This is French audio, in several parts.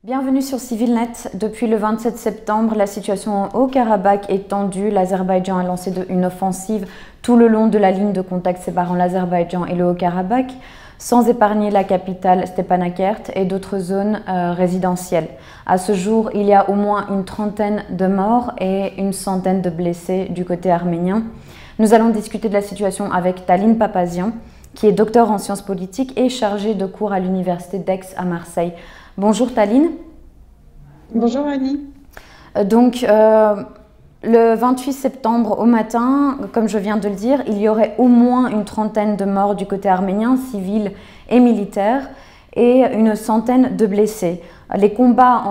Bienvenue sur CivilNet. Depuis le 27 septembre, la situation au Haut-Karabakh est tendue. L'Azerbaïdjan a lancé une offensive tout le long de la ligne de contact séparant l'Azerbaïdjan et le Haut-Karabakh, sans épargner la capitale Stepanakert et d'autres zones résidentielles. À ce jour, il y a au moins une trentaine de morts et une centaine de blessés du côté arménien. Nous allons discuter de la situation avec Taline Papazian, qui est docteur en sciences politiques et chargée de cours à l'université d'Aix à Marseille. Bonjour Taline. Bonjour Annie. Donc, le 28 septembre au matin, comme je viens de le dire, il y aurait au moins une trentaine de morts du côté arménien, civils et militaires, et une centaine de blessés. Les combats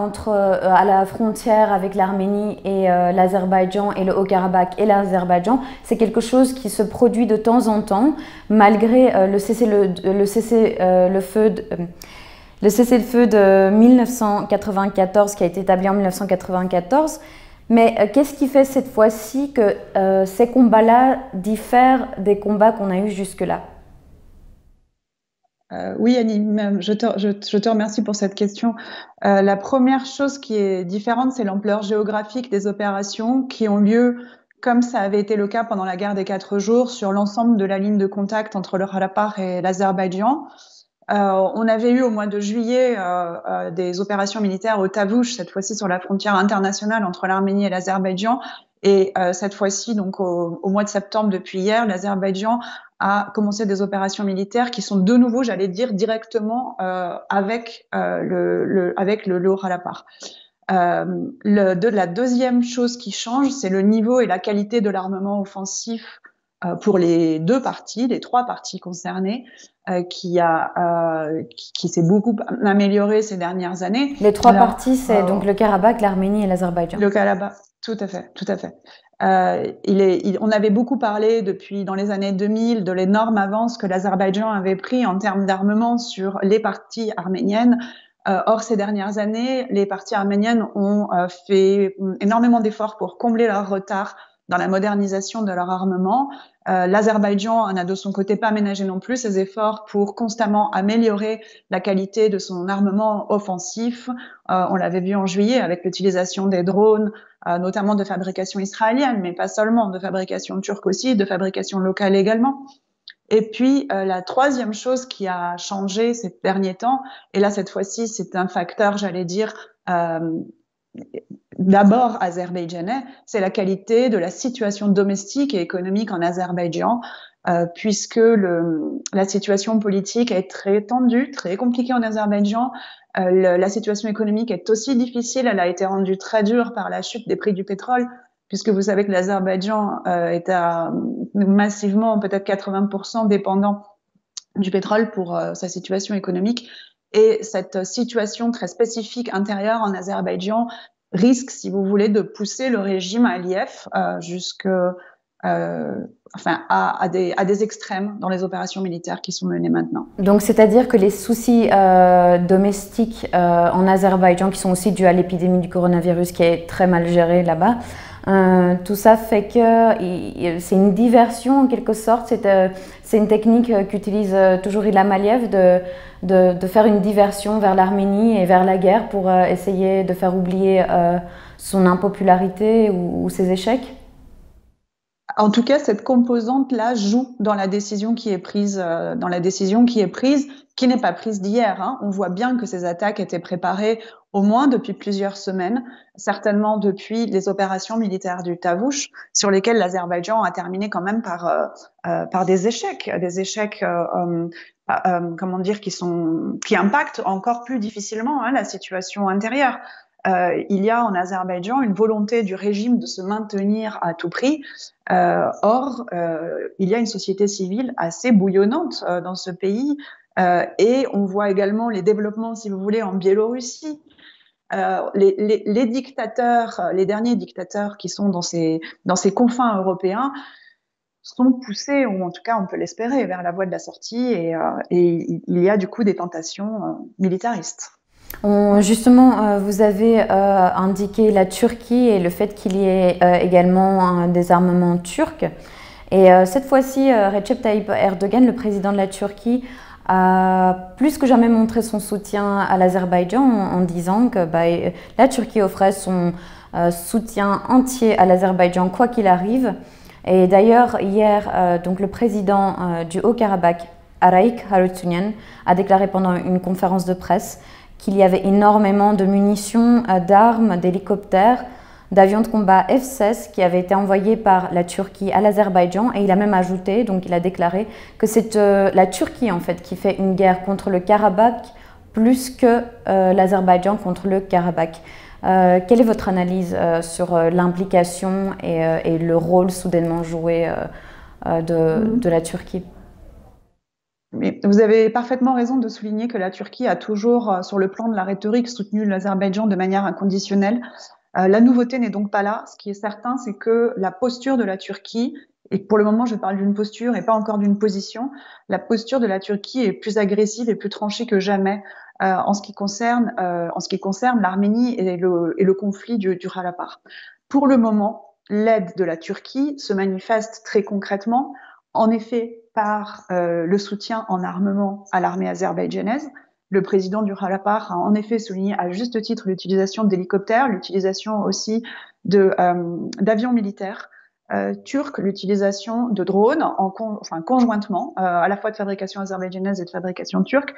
à la frontière avec l'Arménie et l'Azerbaïdjan et le Haut-Karabakh et l'Azerbaïdjan, c'est quelque chose qui se produit de temps en temps, malgré le cessez-le-feu de 1994 qui a été établi en 1994. Mais qu'est-ce qui fait cette fois-ci que ces combats-là diffèrent des combats qu'on a eus jusque-là? Oui Annie, je te remercie pour cette question. La première chose qui est différente, c'est l'ampleur géographique des opérations qui ont lieu, comme ça avait été le cas pendant la guerre des 4 jours, sur l'ensemble de la ligne de contact entre le Haut-Karabakh et l'Azerbaïdjan. On avait eu au mois de juillet des opérations militaires au Tavouch, cette fois-ci sur la frontière internationale entre l'Arménie et l'Azerbaïdjan. Et cette fois-ci, donc au mois de septembre, depuis hier, l'Azerbaïdjan a commencé des opérations militaires qui sont de nouveau, j'allais dire, directement avec le Haut-Karabakh. La deuxième chose qui change, c'est le niveau et la qualité de l'armement offensif pour les trois parties concernées, qui s'est beaucoup amélioré ces dernières années. Les trois parties, c'est donc le Karabakh, l'Arménie et l'Azerbaïdjan. Le Karabakh, tout à fait, tout à fait. On avait beaucoup parlé dans les années 2000 de l'énorme avance que l'Azerbaïdjan avait pris en termes d'armement sur les parties arméniennes. Or, ces dernières années, les parties arméniennes ont fait énormément d'efforts pour combler leur retard dans la modernisation de leur armement. L'Azerbaïdjan n'a de son côté pas ménagé non plus ses efforts pour constamment améliorer la qualité de son armement offensif. On l'avait vu en juillet avec l'utilisation des drones, notamment de fabrication israélienne, mais pas seulement, de fabrication turque aussi, de fabrication locale également. Et puis, la troisième chose qui a changé ces derniers temps, et là, cette fois-ci, c'est un facteur, j'allais dire, d'abord azerbaïdjanais, c'est la qualité de la situation domestique et économique en Azerbaïdjan, puisque la situation politique est très tendue, très compliquée en Azerbaïdjan. La situation économique est aussi difficile, elle a été rendue très dure par la chute des prix du pétrole, puisque vous savez que l'Azerbaïdjan est massivement, peut-être 80% dépendant du pétrole pour sa situation économique. Et cette situation très spécifique intérieure en Azerbaïdjan risque, si vous voulez, de pousser le régime Aliyev à des extrêmes dans les opérations militaires qui sont menées maintenant. Donc, c'est-à-dire que les soucis domestiques en Azerbaïdjan, qui sont aussi dus à l'épidémie du coronavirus qui est très mal gérée là-bas, tout ça fait que c'est une diversion en quelque sorte. C'est une technique qu'utilise toujours Ilham Aliyev de faire une diversion vers l'Arménie et vers la guerre pour essayer de faire oublier son impopularité ou ses échecs. En tout cas, cette composante-là joue dans la décision qui est prise, qui n'est pas prise d'hier. Hein. On voit bien que ces attaques étaient préparées au moins depuis plusieurs semaines, certainement depuis les opérations militaires du Tavouch, sur lesquelles l'Azerbaïdjan a terminé quand même par des échecs, comment dire, qui impactent encore plus difficilement la situation intérieure. Il y a en Azerbaïdjan une volonté du régime de se maintenir à tout prix. Or, il y a une société civile assez bouillonnante dans ce pays et on voit également les développements, si vous voulez, en Biélorussie. Les dictateurs, les derniers dictateurs qui sont dans ces confins européens sont poussés, ou en tout cas on peut l'espérer, vers la voie de la sortie et il y a du coup des tentations militaristes. Justement, vous avez indiqué la Turquie et le fait qu'il y ait également des armements turcs. Et cette fois-ci, Recep Tayyip Erdogan, le président de la Turquie, a plus que jamais montré son soutien à l'Azerbaïdjan en disant que la Turquie offrait son soutien entier à l'Azerbaïdjan quoi qu'il arrive. Et d'ailleurs, hier, donc le président du Haut-Karabakh, Araik Harutyunyan, a déclaré pendant une conférence de presse qu'il y avait énormément de munitions, d'armes, d'hélicoptères, d'avions de combat F-16 qui avaient été envoyés par la Turquie à l'Azerbaïdjan. Et il a même ajouté, donc il a déclaré que c'est la Turquie en fait qui fait une guerre contre le Karabakh plus que l'Azerbaïdjan contre le Karabakh. Quelle est votre analyse sur l'implication et le rôle soudainement joué de la Turquie? Mais vous avez parfaitement raison de souligner que la Turquie a toujours, sur le plan de la rhétorique, soutenu l'Azerbaïdjan de manière inconditionnelle. La nouveauté n'est donc pas là. Ce qui est certain, c'est que la posture de la Turquie, et pour le moment je parle d'une posture et pas encore d'une position, la posture de la Turquie est plus agressive et plus tranchée que jamais en ce qui concerne l'Arménie et le conflit du Haut-Karabakh. Pour le moment, l'aide de la Turquie se manifeste très concrètement, en effet, par le soutien en armement à l'armée azerbaïdjanaise. Le président du Haut-Karabakh a en effet souligné à juste titre l'utilisation d'hélicoptères, l'utilisation aussi d'avions militaires turcs, l'utilisation de drones conjointement, à la fois de fabrication azerbaïdjanaise et de fabrication turque.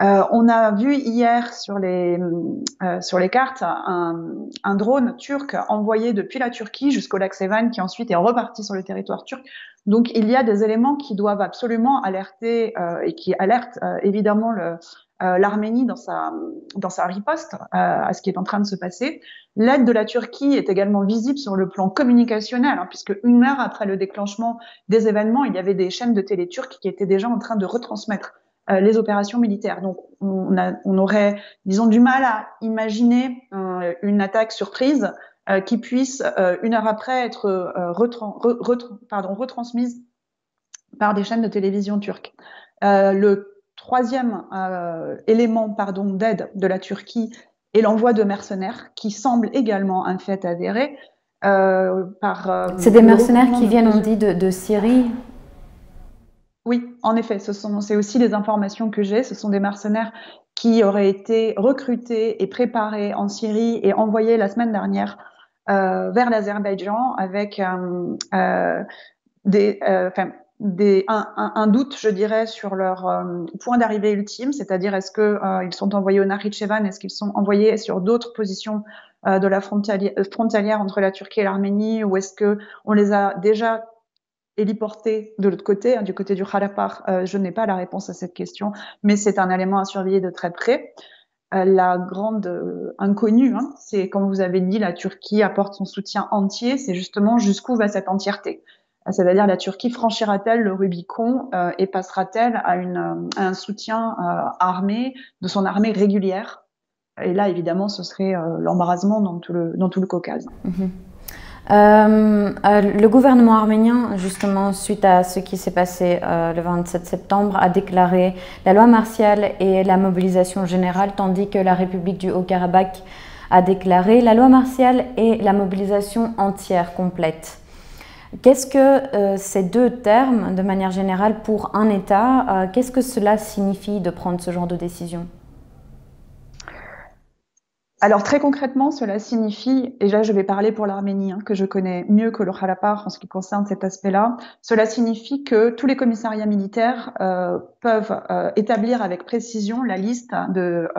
On a vu hier sur les cartes un drone turc envoyé depuis la Turquie jusqu'au lac Sevan qui ensuite est reparti sur le territoire turc. Donc il y a des éléments qui doivent absolument alerter et qui alertent évidemment l'Arménie dans sa riposte à ce qui est en train de se passer. L'aide de la Turquie est également visible sur le plan communicationnel, puisque une heure après le déclenchement des événements, il y avait des chaînes de télé turques qui étaient déjà en train de retransmettre les opérations militaires. Donc, on aurait, disons, du mal à imaginer une attaque surprise qui puisse, une heure après, être retransmise par des chaînes de télévision turques. Le troisième élément d'aide de la Turquie est l'envoi de mercenaires qui semble également un fait avéré. C'est des mercenaires qui viennent, on dit, de Syrie. Oui, en effet, c'est aussi les informations que j'ai. Ce sont des mercenaires qui auraient été recrutés et préparés en Syrie et envoyés la semaine dernière vers l'Azerbaïdjan avec un doute, je dirais, sur leur point d'arrivée ultime, c'est-à-dire est-ce que ils sont envoyés au Nakhitchevan, est-ce qu'ils sont envoyés sur d'autres positions de la frontalière entre la Turquie et l'Arménie, ou est-ce que on les a déjà héliportés de l'autre côté, du côté du Haut-Karabakh? Je n'ai pas la réponse à cette question, mais c'est un élément à surveiller de très près. La grande inconnue, c'est, comme vous avez dit, la Turquie apporte son soutien entier, c'est justement jusqu'où va cette entièreté. C'est-à-dire, la Turquie franchira-t-elle le Rubicon et passera-t-elle à un soutien armé, de son armée régulière? Et là, évidemment, ce serait l'embrasement dans tout le Caucase. Mm-hmm. Le gouvernement arménien, justement, suite à ce qui s'est passé le 27 septembre, a déclaré la loi martiale et la mobilisation générale, tandis que la République du Haut-Karabakh a déclaré la loi martiale et la mobilisation entière, complète. Qu'est-ce que ces deux termes, de manière générale, pour un État, qu'est-ce que cela signifie de prendre ce genre de décision? Alors très concrètement, cela signifie, et là je vais parler pour l'Arménie, que je connais mieux que le Haut-Karabakh en ce qui concerne cet aspect-là, cela signifie que tous les commissariats militaires peuvent établir avec précision la liste de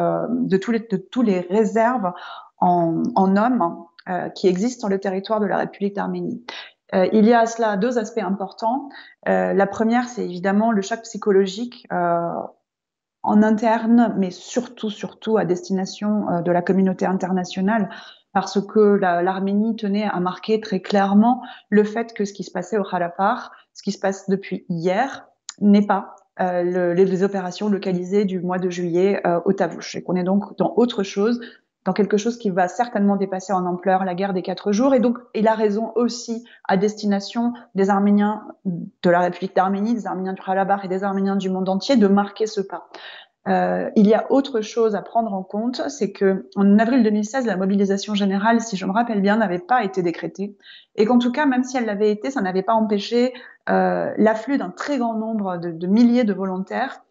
tous les réserves en hommes qui existent sur le territoire de la République d'Arménie. Il y a à cela deux aspects importants. La première, c'est évidemment le choc psychologique en interne, mais surtout à destination de la communauté internationale, parce que l'Arménie tenait à marquer très clairement le fait que ce qui se passait au Haut-Karabakh, ce qui se passe depuis hier, n'est pas les opérations localisées du mois de juillet au Tavush, et qu'on est donc dans autre chose, dans quelque chose qui va certainement dépasser en ampleur la guerre des 4 jours. Et donc, il a raison aussi à destination des Arméniens de la République d'Arménie, des Arméniens du Haut-Karabakh et des Arméniens du monde entier de marquer ce pas. Il y a autre chose à prendre en compte, c'est que en avril 2016, la mobilisation générale, si je me rappelle bien, n'avait pas été décrétée, et qu'en tout cas, même si elle l'avait été, ça n'avait pas empêché l'afflux d'un très grand nombre de milliers de volontaires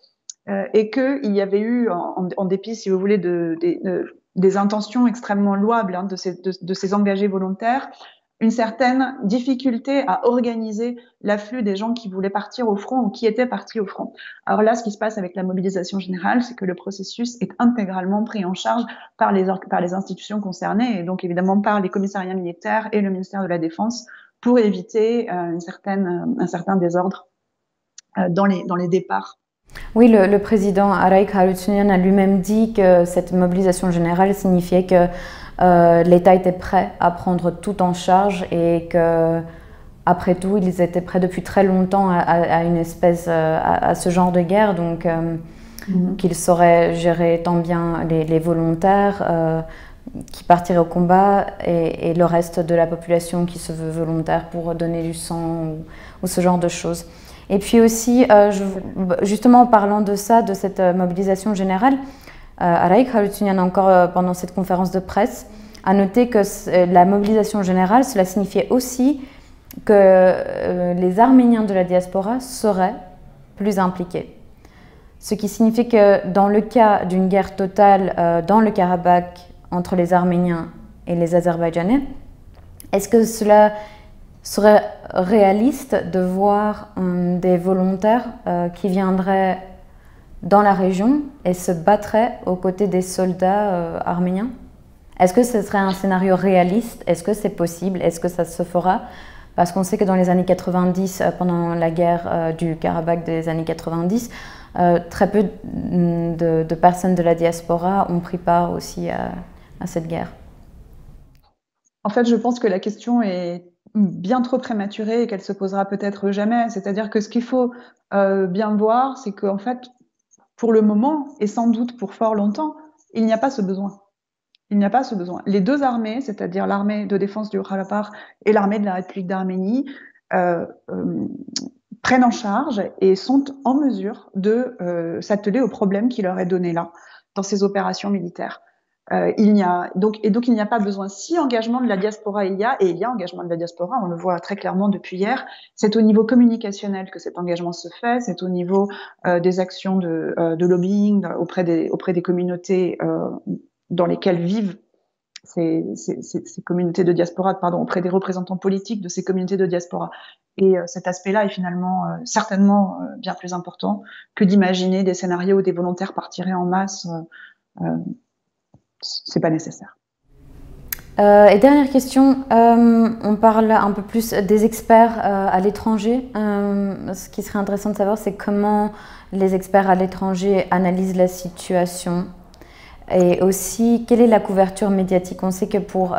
et qu'il y avait eu, en dépit, si vous voulez, des intentions extrêmement louables de ces engagés volontaires, une certaine difficulté à organiser l'afflux des gens qui voulaient partir au front ou qui étaient partis au front. Alors là, ce qui se passe avec la mobilisation générale, c'est que le processus est intégralement pris en charge par les institutions concernées, et donc évidemment par les commissariats militaires et le ministère de la Défense, pour éviter un certain désordre dans les départs. Oui, le président Araik Harutyunyan a lui-même dit que cette mobilisation générale signifiait que l'État était prêt à prendre tout en charge et que, après tout, ils étaient prêts depuis très longtemps à ce genre de guerre, donc qu'ils sauraient gérer tant bien les volontaires qui partiraient au combat et le reste de la population qui se veut volontaire pour donner du sang ou ce genre de choses. Et puis aussi, justement en parlant de ça, de cette mobilisation générale, Araik Harutyunyan, encore pendant cette conférence de presse, a noté que la mobilisation générale, cela signifiait aussi que les Arméniens de la diaspora seraient plus impliqués. Ce qui signifie que dans le cas d'une guerre totale dans le Karabakh entre les Arméniens et les Azerbaïdjanais, est-ce que cela serait réaliste de voir des volontaires qui viendraient dans la région et se battraient aux côtés des soldats arméniens? Est-ce que ce serait un scénario réaliste? Est-ce que c'est possible? Est-ce que ça se fera? Parce qu'on sait que dans les années 90, pendant la guerre du Karabakh des années 90, très peu de personnes de la diaspora ont pris part aussi à cette guerre. En fait, je pense que la question est bien trop prématurée et qu'elle se posera peut-être jamais. C'est-à-dire que ce qu'il faut bien voir, c'est qu'en fait, pour le moment, et sans doute pour fort longtemps, il n'y a pas ce besoin. Il n'y a pas ce besoin. Les deux armées, c'est-à-dire l'armée de défense du Haut-Karabakh et l'armée de la République d'Arménie, prennent en charge et sont en mesure de s'atteler aux problèmes qui leur est donné là, dans ces opérations militaires. Il n'y a pas besoin. Si engagement de la diaspora il y a, et il y a engagement de la diaspora, on le voit très clairement depuis hier, c'est au niveau communicationnel que cet engagement se fait, c'est au niveau des actions de lobbying auprès des communautés dans lesquelles vivent ces communautés de diaspora, auprès des représentants politiques de ces communautés de diaspora. Et cet aspect-là est finalement certainement bien plus important que d'imaginer des scénarios où des volontaires partiraient en masse. C'est pas nécessaire. Et dernière question, on parle un peu plus des experts à l'étranger. Ce qui serait intéressant de savoir, c'est comment les experts à l'étranger analysent la situation et aussi quelle est la couverture médiatique. On sait que pour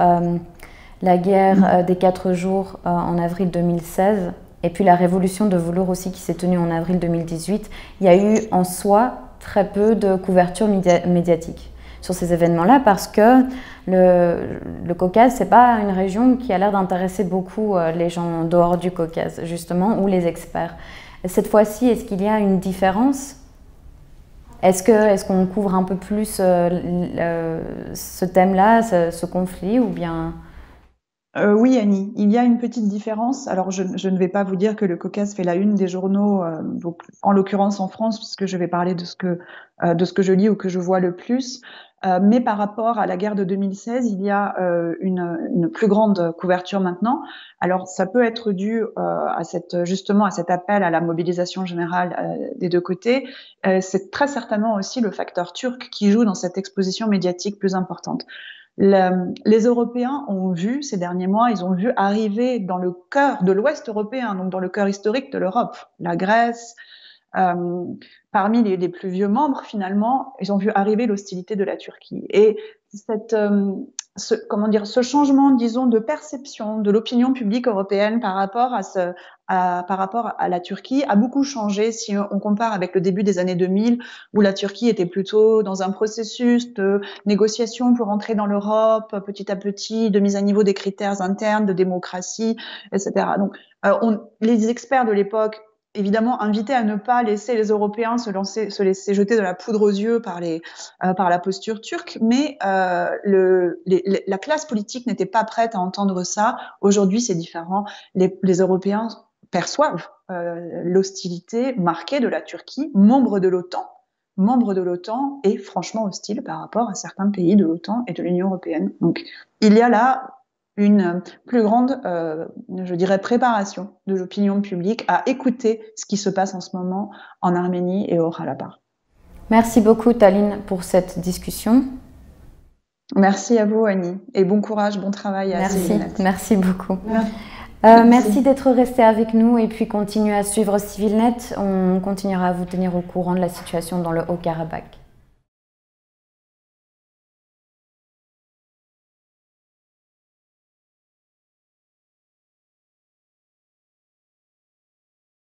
la guerre des 4 jours en avril 2016 et puis la révolution de velours aussi qui s'est tenue en avril 2018, il y a eu en soi très peu de couverture médiatique sur ces événements-là parce que le Caucase, c'est pas une région qui a l'air d'intéresser beaucoup les gens en dehors du Caucase, justement, ou les experts. Cette fois-ci, est-ce qu'il y a une différence? Est-ce qu'on couvre un peu plus ce thème-là, ce conflit, ou bien... Oui, Annie, il y a une petite différence. Alors, je ne vais pas vous dire que le Caucase fait la une des journaux, donc, en l'occurrence en France, puisque je vais parler de ce que je lis ou que je vois le plus. Mais par rapport à la guerre de 2016, il y a une plus grande couverture maintenant. Alors, ça peut être dû justement à cet appel à la mobilisation générale des deux côtés. C'est très certainement aussi le facteur turc qui joue dans cette exposition médiatique plus importante. Les Européens ont vu ces derniers mois, ils ont vu arriver dans le cœur de l'Ouest européen, donc dans le cœur historique de l'Europe, la Grèce, parmi les plus vieux membres, finalement, ils ont vu arriver l'hostilité de la Turquie. Et ce changement, disons, de perception de l'opinion publique européenne par rapport à la Turquie a beaucoup changé si on compare avec le début des années 2000, où la Turquie était plutôt dans un processus de négociation pour entrer dans l'Europe, petit à petit, de mise à niveau des critères internes, de démocratie, etc. Donc, les experts de l'époque évidemment invité à ne pas laisser les Européens se laisser jeter de la poudre aux yeux par la posture turque, mais la classe politique n'était pas prête à entendre ça. Aujourd'hui, c'est différent. Les Européens perçoivent l'hostilité marquée de la Turquie, membre de l'OTAN, membre de l'OTAN est franchement hostile par rapport à certains pays de l'OTAN et de l'Union européenne. Donc, il y a là une plus grande, je dirais, préparation de l'opinion publique à écouter ce qui se passe en ce moment en Arménie et au Haut-Karabakh. Merci beaucoup, Taline, pour cette discussion. Merci à vous, Annie, et bon courage, bon travail à Civilnet. Merci beaucoup. Merci. Merci d'être resté avec nous et puis continuez à suivre Civilnet. On continuera à vous tenir au courant de la situation dans le Haut-Karabakh.